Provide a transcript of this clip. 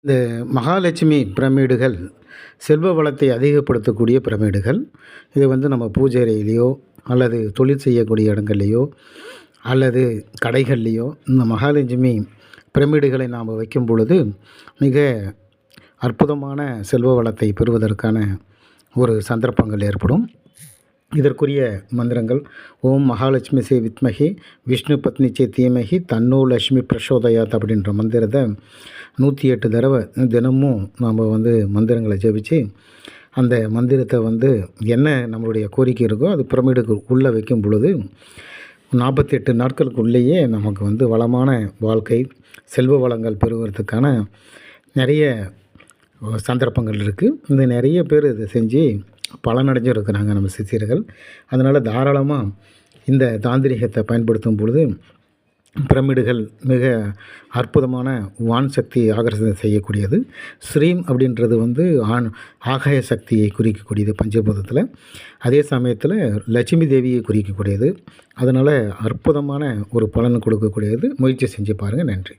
இந்த மகாலட்சுமி பிரமிடுகள் செல்வ வளத்தை அதிகப்படுத்தக்கூடிய பிரமிடுகள். இது நம்ம பூஜை அறையிலேயோ அல்லது தொழில் செய்யக்கூடிய இடங்கள்லேயோ அல்லது கடைகள்லேயோ இந்த மகாலட்சுமி பிரமிடுகளை நாம் வைக்கும் பொழுது மிக அற்புதமான செல்வ வளத்தை பெறுவதற்கான ஒரு சந்தர்ப்பங்கள் ஏற்படும். இதற்குரிய மந்திரங்கள்: ஓம் மகாலட்சுமி சே வித்மகி விஷ்ணு பத்னி சே தீமகி தன்னோ லக்ஷ்மி பிரசோதயாத் அப்படின்ற மந்திரத்தை 108 தடவை தினமும் நாம் மந்திரங்களை ஜெபிச்சு அந்த மந்திரத்தை என்ன நம்மளுடைய கோரிக்கை இருக்கோ அது பிரமிடுக்கு உள்ளே வைக்கும் பொழுது 48 நாட்களுக்குள்ளேயே நமக்கு வளமான வாழ்க்கை, செல்வ வளங்கள் பெறுவதற்கான நிறைய சந்தர்ப்பங்கள் இருக்குது. இந்த நிறைய பேர் இதை செஞ்சு பலனடைஞ்சும் இருக்கிறாங்க நம்ம சிஷியர்கள். அதனால் தாராளமாக இந்த தாந்திரிகத்தை பயன்படுத்தும் பொழுது பிரமிடுகள் மிக அற்புதமான வான் சக்தி ஆகர்ஷணம் செய்யக்கூடியது. ஸ்ரீம் அப்படின்றது ஆகாய சக்தியை குறிக்கக்கூடியது பஞ்சபூதத்தில். அதே சமயத்தில் லட்சுமி தேவியை குறிக்கக்கூடியது. அதனால் அற்புதமான ஒரு பலன் கொடுக்கக்கூடியது. முயற்சி செஞ்சு பாருங்கள். நன்றி.